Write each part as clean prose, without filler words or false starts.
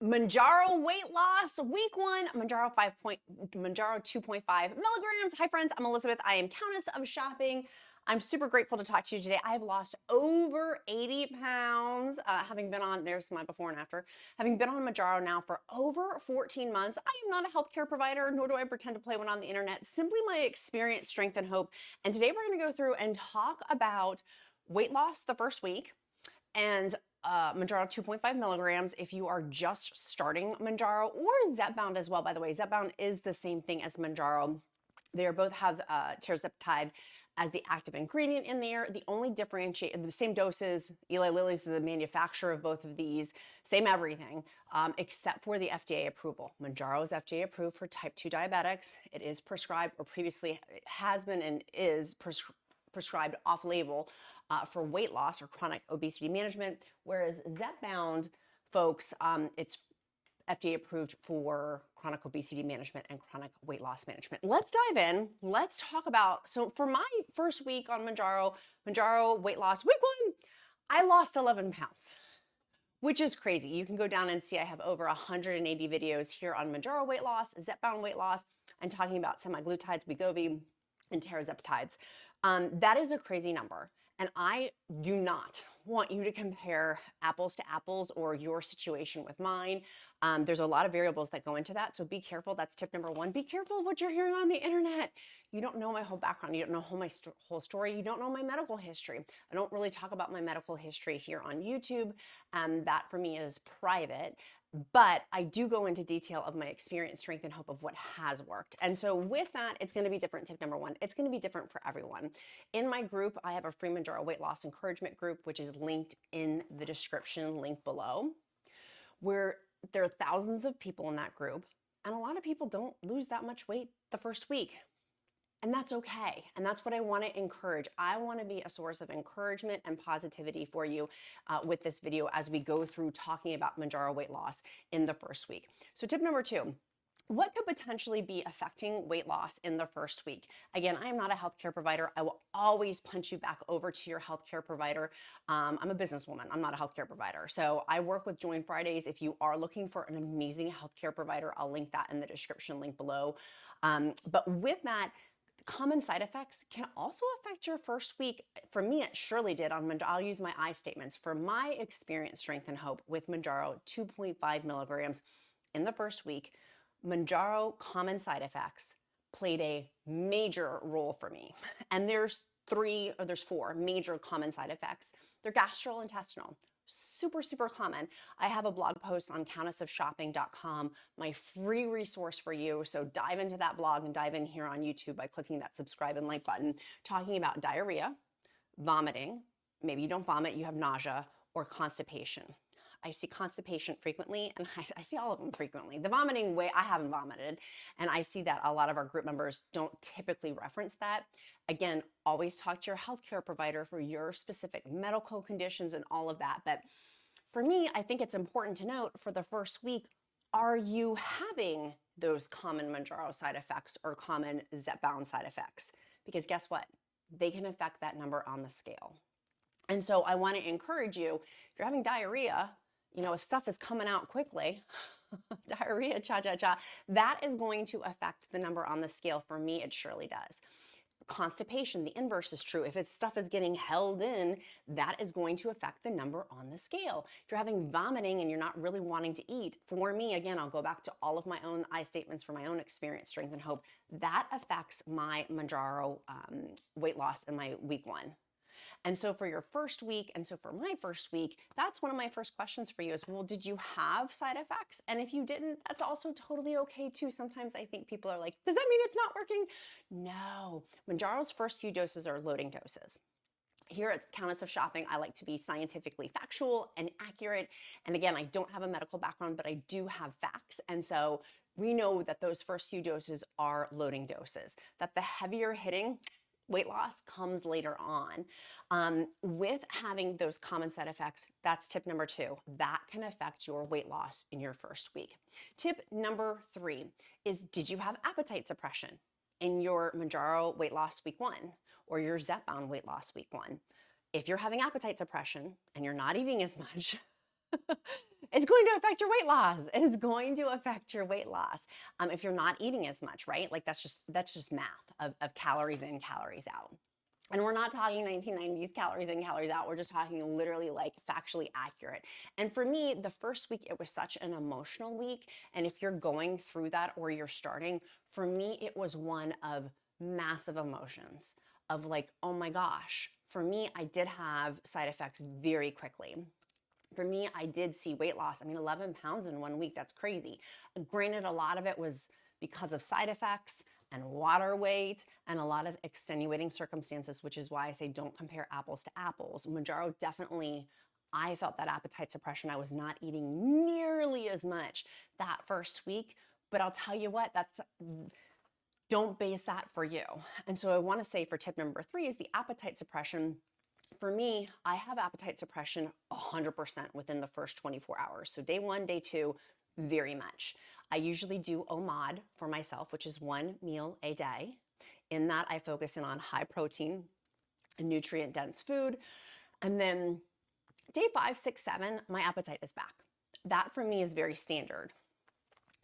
Mounjaro weight loss, week 1, Mounjaro 2.5 milligrams. Hi friends, I'm Elizabeth. I am Countess of Shopping. I'm super grateful to talk to you today. I've lost over 80 pounds, having been on, there's my before and after, having been on Mounjaro now for over 14 months. I am not a healthcare provider, nor do I pretend to play one on the internet, simply my experience, strength, and hope. And today we're gonna go through and talk about weight loss the first week, and Mounjaro 2.5 milligrams if you are just starting Mounjaro, or zepbound as well, by the way. Zepbound is the same thing as Mounjaro. They both have tirzepatide as the active ingredient in there. The only differentiate, the same doses, Eli Lilly is the manufacturer of both of these, same everything, except for the FDA approval. Mounjaro is FDA approved for type 2 diabetics. It is prescribed, or previously it has been and is prescribed off-label for weight loss or chronic obesity management, whereas zepbound, folks, it's FDA approved for chronic obesity management and chronic weight loss management. Let's dive in. Let's talk about, so for my first week on Mounjaro weight loss, week 1, I lost 11 pounds, which is crazy. You can go down and see I have over 180 videos here on Mounjaro weight loss, zepbound weight loss, and talking about semaglutides, WEGOVY, and tirzepatides. That is a crazy number. And I do not want you to compare apples to apples or your situation with mine. There's a lot of variables that go into that, so be careful. That's tip number 1. Be careful of what you're hearing on the internet. You don't know my whole background. You don't know my whole story. You don't know my medical history. I don't really talk about my medical history here on YouTube. That for me is private. But I do go into detail of my experience, strength, and hope of what has worked. And so with that, it's going to be different. Tip number 1, it's going to be different for everyone. In my group, I have a free Mounjaro weight loss encouragement group, which is linked in the description link below, where there are thousands of people in that group. And a lot of people don't lose that much weight the first week. And that's okay. And that's what I want to encourage. I want to be a source of encouragement and positivity for you with this video as we go through talking about Mounjaro weight loss in the first week. So tip number 2. What could potentially be affecting weight loss in the first week? Again, I am not a healthcare provider. I will always punch you back over to your healthcare provider. I'm a businesswoman. I'm not a healthcare provider. So I work with Join Fridays. If you are looking for an amazing healthcare provider, I'll link that in the description link below. But with that, common side effects can also affect your first week. For me, it surely did on Mounjaro. I'll use my I statements. For my experience, strength, and hope with Mounjaro 2.5 milligrams in the first week, Mounjaro common side effects played a major role for me. And there's 4 major common side effects. They're gastrointestinal. Super common. I have a blog post on countessofshopping.com, my free resource for you. So dive into that blog and dive in here on YouTube by clicking that subscribe and like button, talking about diarrhea, vomiting, maybe you don't vomit, you have nausea, or constipation. I see constipation frequently, and I see all of them frequently. The vomiting way, I haven't vomited, and I see that a lot of our group members don't typically reference that. Again, always talk to your healthcare provider for your specific medical conditions and all of that. But for me, I think it's important to note for the first week, are you having those common Mounjaro side effects or common zepbound side effects? Because guess what? They can affect that number on the scale. And so I want to encourage you, if you're having diarrhea, you know, if stuff is coming out quickly, diarrhea, cha-cha-cha, that is going to affect the number on the scale. For me, it surely does. Constipation, the inverse is true. If it's stuff is getting held in, that is going to affect the number on the scale. If you're having vomiting and you're not really wanting to eat, for me, again, I'll go back to all of my own I statements for my own experience, strength, and hope. That affects my Mounjaro weight loss in my week 1. And so for your first week, and so for my first week, that's one of my first questions for you is, well, did you have side effects? And if you didn't, that's also totally okay too. Sometimes I think people are like, does that mean it's not working? No, Mounjaro's first few doses are loading doses. Here at Countess of Shopping, I like to be scientifically factual and accurate. And again, I don't have a medical background, but I do have facts. And so we know that those first few doses are loading doses, that the heavier hitting weight loss comes later on. With having those common side effects, that's tip number 2. That can affect your weight loss in your first week. Tip number 3 is, did you have appetite suppression in your Mounjaro weight loss week 1 or your zepbound weight loss week 1? If you're having appetite suppression and you're not eating as much, It's going to affect your weight loss. It's going to affect your weight loss. If you're not eating as much, right? Like that's just math of calories in, calories out. And we're not talking 1990s calories in, calories out. We're just talking literally like factually accurate. And for me, the first week, it was such an emotional week. And if you're going through that or you're starting, for me, it was one of massive emotions of like, oh my gosh. For me, I did have side effects very quickly. For me, I did see weight loss. I mean, 11 pounds in 1 week, that's crazy. Granted, a lot of it was because of side effects and water weight and a lot of extenuating circumstances, which is why I say don't compare apples to apples. Mounjaro definitely, I felt that appetite suppression. I was not eating nearly as much that first week, but I'll tell you what, don't base that for you. And so I want to say for tip number 3 is the appetite suppression. For me, I have appetite suppression 100% within the first 24 hours. So day 1, day 2, very much. I usually do OMAD for myself, which is 1 meal a day. In that, I focus in on high protein and nutrient dense food. And then day 5, 6, 7, my appetite is back. That for me is very standard.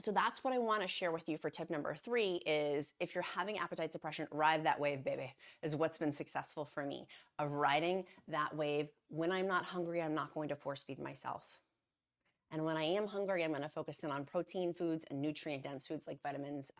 So that's what I want to share with you for tip number 3 is if you're having appetite suppression, ride that wave, baby, is what's been successful for me. Of riding that wave. When I'm not hungry, I'm not going to force feed myself. And when I am hungry, I'm going to focus in on protein foods and nutrient dense foods like vitamins,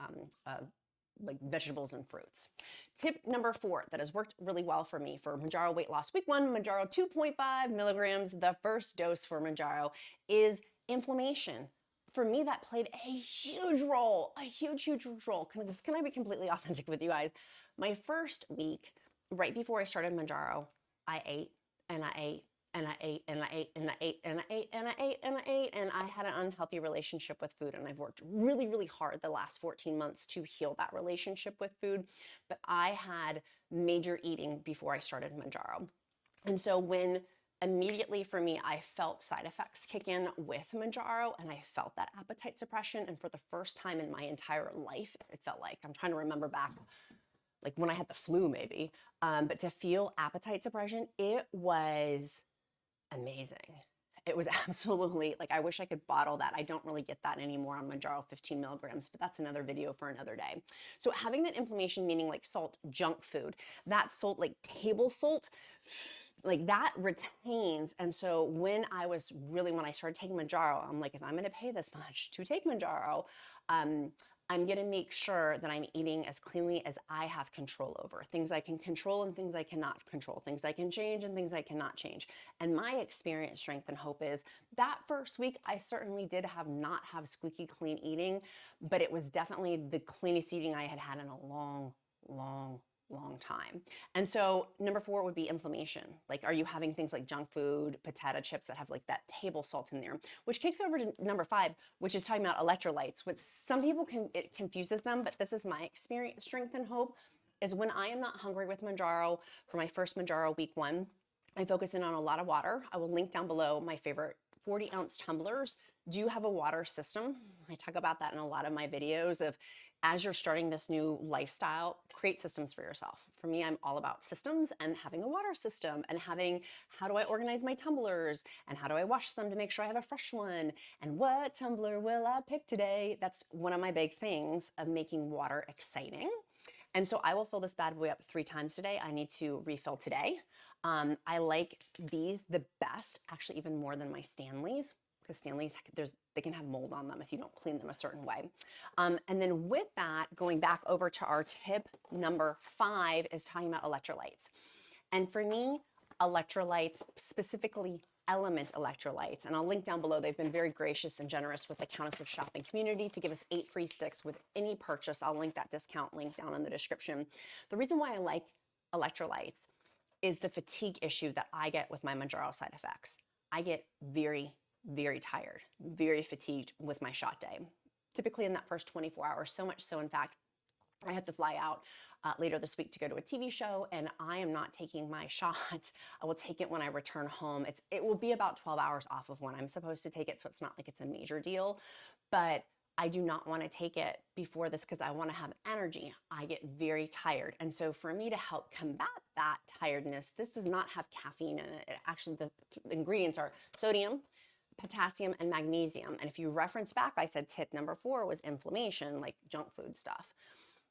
like vegetables and fruits. Tip number 4 that has worked really well for me for Mounjaro weight loss. Week 1, Mounjaro 2.5 milligrams, the first dose for Mounjaro, is inflammation. For me, that played a huge role, a huge role. Can I be completely authentic with you guys? My first week, right before I started Mounjaro, I ate and I ate and I ate and I ate and I ate and I ate and I ate and I ate and I had an unhealthy relationship with food, and I've worked really hard the last 14 months to heal that relationship with food, but I had major eating before I started Mounjaro. And so when immediately for me, I felt side effects kick in with Mounjaro, and I felt that appetite suppression, and for the first time in my entire life, it felt like, I'm trying to remember back, like when I had the flu maybe, but to feel appetite suppression, it was amazing. It was absolutely, like, I wish I could bottle that. I don't really get that anymore on Mounjaro 15 milligrams, but that's another video for another day. So having that inflammation, meaning like salt, junk food, that salt, like table salt, like that retains. And so when I started taking Mounjaro, I'm like, if I'm going to pay this much to take Mounjaro, I'm going to make sure that I'm eating as cleanly as I have control over. Things I can control and things I cannot control. Things I can change and things I cannot change. And my experience, strength, and hope is that first week, I certainly did not have squeaky clean eating, but it was definitely the cleanest eating I had had in a long time. And so number 4 would be inflammation. Like, are you having things like junk food, potato chips that have like that table salt in there, which kicks over to number 5, which is talking about electrolytes, which some people it confuses them, but this is my experience, strength, and hope, is when I am not hungry with Mounjaro for my first Mounjaro week 1, I focus in on a lot of water. I will link down below my favorite 40-ounce tumblers do have a water system. I talk about that in a lot of my videos of, as you're starting this new lifestyle, create systems for yourself. For me, I'm all about systems and having a water system and having, how do I organize my tumblers and how do I wash them to make sure I have a fresh one? And what tumbler will I pick today? That's one of my big things of making water exciting. And so I will fill this bad boy up 3 times today. I need to refill today. I like these the best, actually even more than my Stanleys, because Stanleys, they can have mold on them if you don't clean them a certain way. And then with that, going back over to our tip number 5 is talking about electrolytes. And for me, electrolytes, specifically LMNT electrolytes, and I'll link down below. They've been very gracious and generous with the Countess of Shopping community to give us 8 free sticks with any purchase. I'll link that discount link down in the description. The reason why I like electrolytes is the fatigue issue that I get with my Mounjaro side effects. I get very tired, very fatigued with my shot day, typically in that first 24 hours, so much so, in fact, I have to fly out later this week to go to a TV show, and I am not taking my shot. I will take it when I return home. It will be about 12 hours off of when I'm supposed to take it, so it's not like it's a major deal, but I do not want to take it before this because I want to have energy. I get very tired. And so for me to help combat that tiredness, this does not have caffeine in it. Actually, the ingredients are sodium, potassium, and magnesium. And if you reference back, I said tip number 4 was inflammation, like junk food stuff.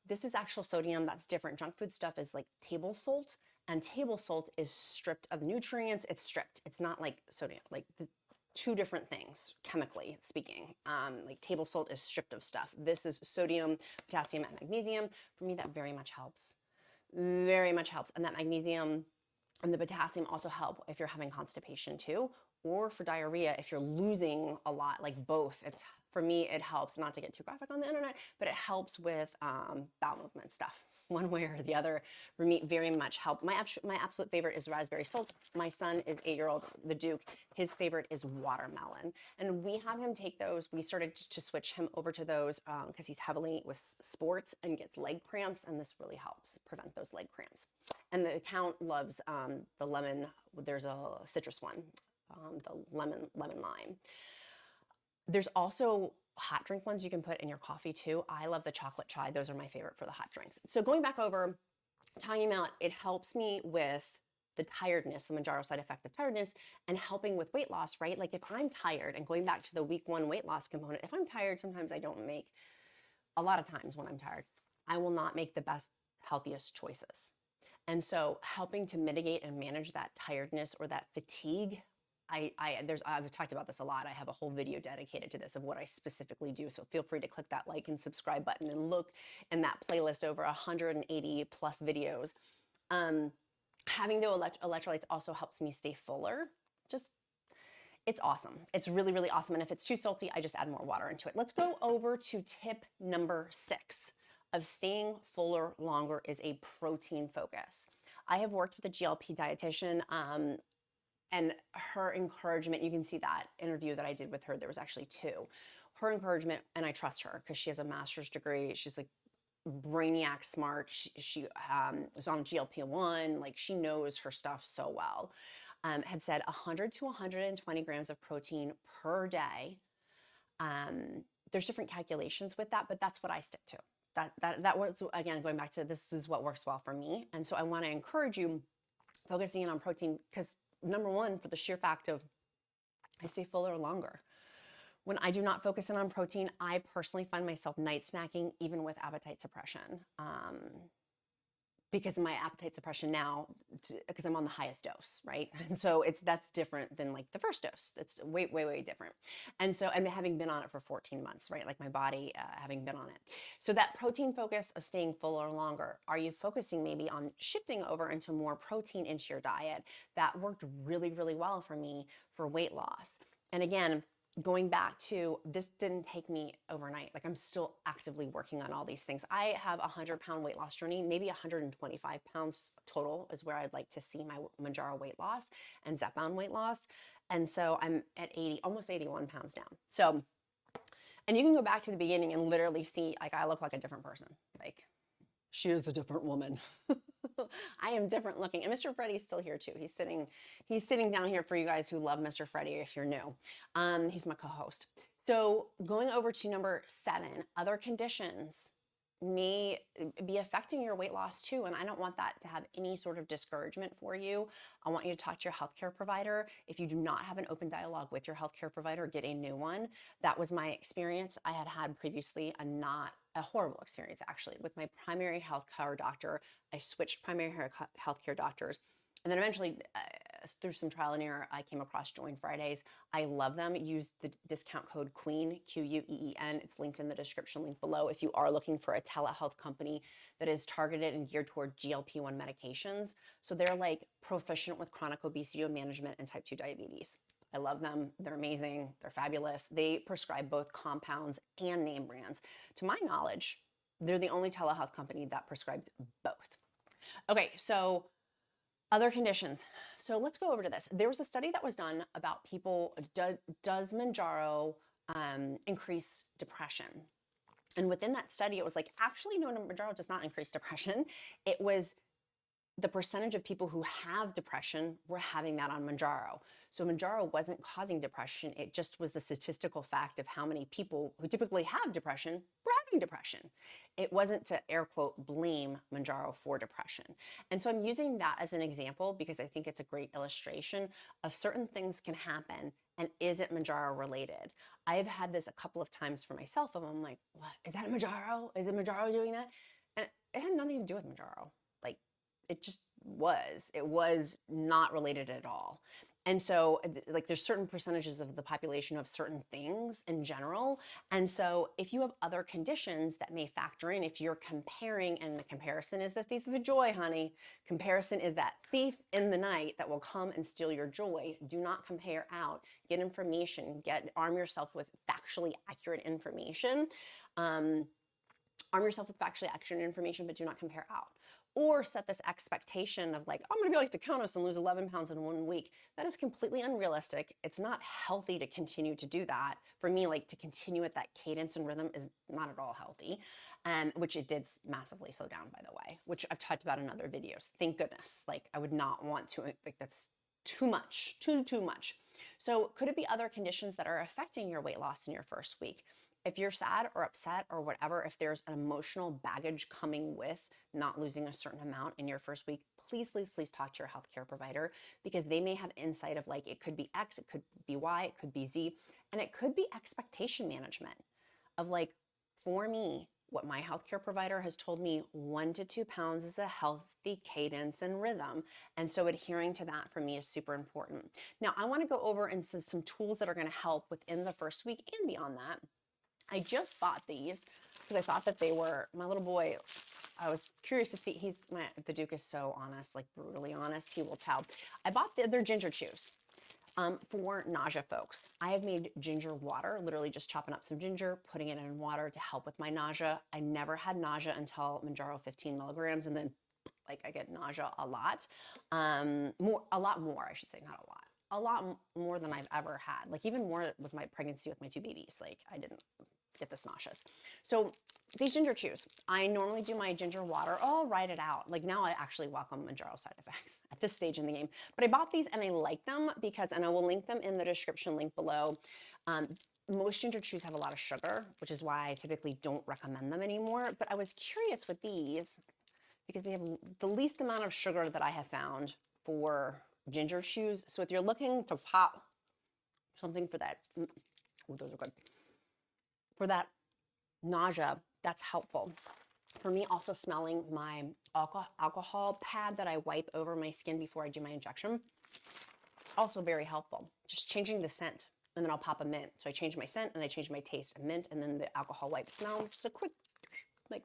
This is actual sodium that's different. Junk food stuff is like table salt, and table salt is stripped of nutrients. It's stripped. It's not like sodium, like the two different things, chemically speaking. Like table salt is stripped of stuff. This is sodium, potassium, and magnesium. For me, that very much helps. Very much helps. And that magnesium and the potassium also help if you're having constipation too, or for diarrhea if you're losing a lot, like both. It's, for me, it helps, not to get too graphic on the internet, but it helps with bowel movement stuff, one way or the other. For me, very much help. My absolute favorite is raspberry salt. My son is 8-year-old, the Duke. His favorite is watermelon. And we have him take those. We started to switch him over to those because he's heavily with sports and gets leg cramps, and this really helps prevent those leg cramps. And the Count loves the lemon. There's a citrus one, the lemon lime. There's also hot drink ones you can put in your coffee too. I love the chocolate chai. Those are my favorite for the hot drinks. So going back over, talking about, it helps me with the tiredness, the Mounjaro side effect of tiredness, and helping with weight loss, right? Like if I'm tired, and going back to the week 1 weight loss component, if I'm tired, sometimes I don't make, a lot of times when I'm tired, I will not make the best, healthiest choices. And so helping to mitigate and manage that tiredness or that fatigue, I've talked about this a lot. I have a whole video dedicated to this of what I specifically do. So feel free to click that like and subscribe button and look in that playlist, over 180 plus videos. Having the electrolytes also helps me stay fuller. It's awesome. It's really, really awesome. And if it's too salty, I just add more water into it. Let's go over to tip number 6 of staying fuller longer, is a protein focus. I have worked with a GLP dietitian, and her encouragement, you can see that interview that I did with her, there was actually 2. Her encouragement, and I trust her because she has a master's degree, she's like brainiac smart, she was on GLP-1, like she knows her stuff so well, had said 100 to 120 grams of protein per day. There's different calculations with that, but that's what I stick to. That was, again, going back to, this is what works well for me. And so I want to encourage you focusing in on protein, because number 1, for the sheer fact of I stay fuller longer. When I do not focus in on protein, I personally find myself night snacking, even with appetite suppression. Because of my appetite suppression now, because I'm on the highest dose, right? And so that's different than like the first dose. It's way, way, way different. And so, and having been on it for 14 months, right? Like my body having been on it. So that protein focus of staying fuller longer, are you focusing maybe on shifting over into more protein into your diet? That worked really, really well for me for weight loss. And again, going back to, this didn't take me overnight. Like I'm still actively working on all these things. I have a 100-pound weight loss journey, maybe 125 pounds total is where I'd like to see my Mounjaro weight loss and zepbound weight loss. And so I'm at 80, almost 81 pounds down. So, and you can go back to the beginning and literally see, like I look like a different person. Like she is a different woman. I am different looking. And Mr. Freddie's still here too. He's sitting down here for you guys who love Mr. Freddie if you're new. He's my co-host. So going over to number 7, other conditions may be affecting your weight loss too. And I don't want that to have any sort of discouragement for you. I want you to talk to your healthcare provider. If you do not have an open dialogue with your healthcare provider, get a new one. That was my experience. I had previously a horrible experience actually with my primary healthcare doctor. I switched primary healthcare doctors. And then eventually, through some trial and error, I came across Join Fridays. I love them. Use the discount code QUEEN, Q-U-E-E-N. It's linked in the description link below if you are looking for a telehealth company that is targeted and geared toward GLP-1 medications. So they're like proficient with chronic obesity management and type 2 diabetes. I love them. They're amazing. They're fabulous. They prescribe both compounds and name brands. To my knowledge, they're the only telehealth company that prescribes both. Okay, so other conditions. So let's go over to this. There was a study that was done about people, does Mounjaro increase depression? And within that study, it was like, actually, no, Mounjaro does not increase depression. It was the percentage of people who have depression were having that on Mounjaro. So Mounjaro wasn't causing depression. It just was the statistical fact of how many people who typically have depression were having depression. It wasn't to air quote blame Mounjaro for depression. And so I'm using that as an example because I think it's a great illustration of certain things can happen And is it Mounjaro related? I've had this a couple of times for myself, and I'm like, what? Is that Mounjaro? Is it Mounjaro doing that? And it had nothing to do with Mounjaro. Like, it just was. It was not related at all. And so, like, there's certain percentages of the population of certain things in general. And so, if you have other conditions that may factor in, if you're comparing, and the comparison is the thief of joy, honey. Comparison is that thief in the night that will come and steal your joy. Do not compare out. Get information. Arm yourself with factually accurate information. Arm yourself with factually accurate information, but do not compare out. Or set this expectation of like, I'm gonna be like the Countess and lose 11 pounds in 1 week. That is completely unrealistic. It's not healthy to continue to do that. For me, like to continue at that cadence and rhythm is not at all healthy, which it did massively slow down, by the way, which I've talked about in other videos. Thank goodness. Like I would not want to, like that's too much, too much. So could it be other conditions that are affecting your weight loss in your first week? If you're sad or upset or whatever, if there's an emotional baggage coming with not losing a certain amount in your first week, please talk to your healthcare provider, because they may have insight of like, it could be X, it could be Y, it could be Z, and it could be expectation management of like, for me, what my healthcare provider has told me, 1 to 2 pounds is a healthy cadence and rhythm. And so adhering to that for me is super important. Now, I want to go over into some tools that are going to help within the first week and beyond that. I just bought these because I thought that they were, my little boy, I was curious to see, the Duke is so honest, like brutally honest, he will tell. I bought their ginger chews for nausea folks. I have made ginger water, literally just chopping up some ginger, putting it in water to help with my nausea. I never had nausea until Mounjaro 15 milligrams, and then like I get nausea a lot, a lot more, I should say, not a lot more than I've ever had. Like even more with my pregnancy with my 2 babies, like I didn't get this nauseous. So these ginger chews, I normally do my ginger water. Oh, I'll write it out. Like now I actually welcome Mounjaro side effects at this stage in the game. But I bought these and I like them because, and I will link them in the description link below. Most ginger chews have a lot of sugar, which is why I typically don't recommend them anymore. But I was curious with these because they have the least amount of sugar that I have found for ginger chews. So if you're looking to pop something for that, oh, those are good. For that nausea, that's helpful. For me, also smelling my alcohol pad that I wipe over my skin before I do my injection, also very helpful. Just changing the scent, and then I'll pop a mint. So I change my scent and I change my taste, a mint, and then the alcohol wipe smell, just a quick, like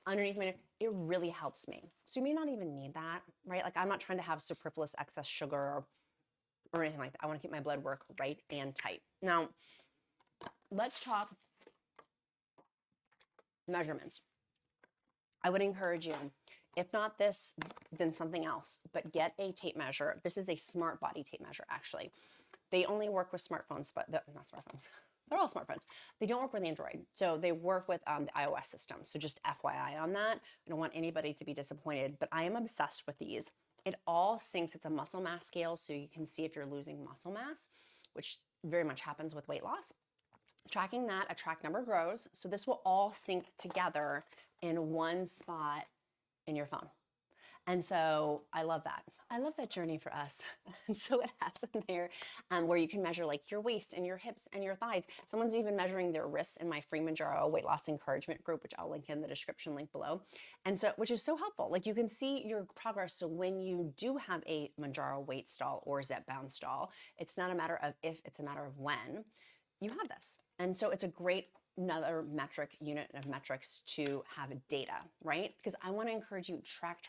underneath my nose. It really helps me. So you may not even need that, right? Like I'm not trying to have superfluous excess sugar or anything like that. I want to keep my blood work right and tight. Now, let's talk measurements. I would encourage you, if not this, then something else, but get a tape measure. This is a smart body tape measure, actually. They only work with smartphones, but not smartphones. They're all smartphones. They don't work with Android. So they work with the iOS system. So just FYI on that. I don't want anybody to be disappointed, but I am obsessed with these. It all syncs. It's a muscle mass scale, so you can see if you're losing muscle mass, which very much happens with weight loss. Tracking that, a track number grows. So this will all sync together in one spot in your phone. And so I love that. I love that journey for us. And so it has in there where you can measure like your waist and your hips and your thighs. Someone's even measuring their wrists in my free Mounjaro weight loss encouragement group, which I'll link in the description link below. And so, which is so helpful. Like you can see your progress. So when you do have a Mounjaro weight stall or zepbound stall, it's not a matter of if, it's a matter of when you have this. And so it's a great another metric, unit of metrics to have data, right? Because I want to encourage you, track,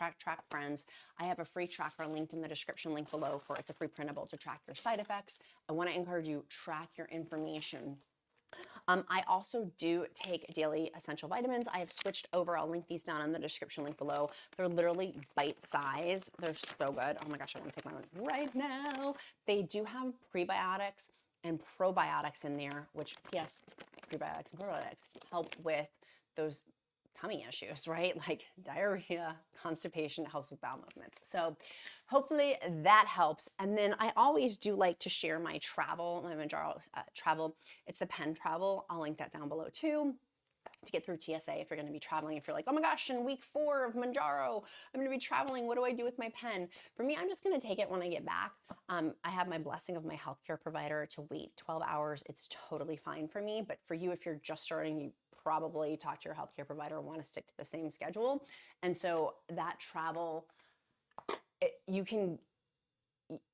friends. I have a free tracker linked in the description link below for it's a free printable to track your side effects. I want to encourage you, track your information. I also do take daily essential vitamins. I have switched over. I'll link these down in the description link below. They're literally bite size. They're so good. Oh my gosh, I want to take one right now. They do have prebiotics and probiotics in there, which yes, prebiotics and probiotics help with those tummy issues, right? Like diarrhea, constipation, helps with bowel movements. So hopefully that helps. And then I always do like to share my travel, my Mounjaro travel. It's the pen travel. I'll link that down below too. to get through TSA if you're going to be traveling. If you're like, oh my gosh, in week 4 of Mounjaro, I'm going to be traveling. What do I do with my pen? For me, I'm just going to take it when I get back. I have my blessing of my healthcare provider to wait 12 hours. It's totally fine for me. But for you, if you're just starting, you probably talk to your healthcare provider and want to stick to the same schedule. And so that travel, you can,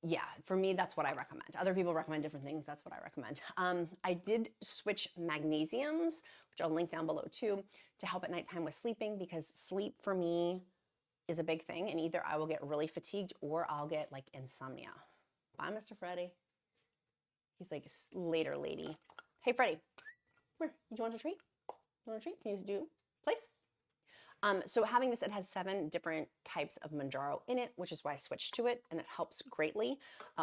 yeah, for me, that's what I recommend. Other people recommend different things. That's what I recommend. I did switch magnesiums, which I'll link down below too, to help at nighttime with sleeping, because sleep for me is a big thing. And either I will get really fatigued or I'll get like insomnia. Bye, Mr. Freddie. He's like, later, lady. Hey, Freddie, come here. You want a treat? You want a treat? Can you do, please? So having this, it has 7 different types of Mounjaro in it, which is why I switched to it, and it helps greatly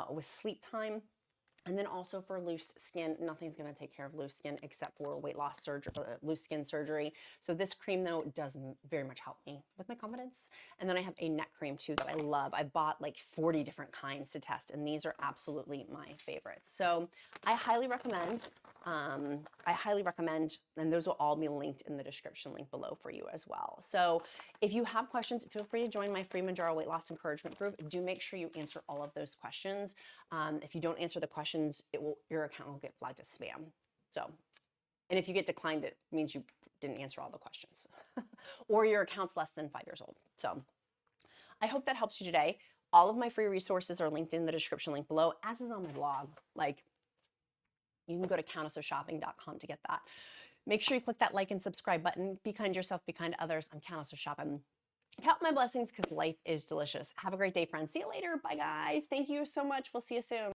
with sleep time. And then also for loose skin, nothing's going to take care of loose skin except for weight loss surgery, loose skin surgery. So this cream though does very much help me with my confidence. And then I have a neck cream too that I love. I bought like 40 different kinds to test, and these are absolutely my favorites. So I highly recommend, and those will all be linked in the description link below for you as well. So if you have questions, feel free to join my free Mounjaro weight loss encouragement group. Do make sure you answer all of those questions. If you don't answer the questions, your account will get flagged as spam. So, and if you get declined, it means you didn't answer all the questions or your account's less than 5 years old. So I hope that helps you today. All of my free resources are linked in the description link below, as is on my blog. Like, you can go to countessofshopping.com to get that. Make sure you click that like and subscribe button. Be kind to yourself, be kind to others. I'm Countess of Shopping. Count my blessings because life is delicious. Have a great day, friends. See you later. Bye, guys. Thank you so much. We'll see you soon.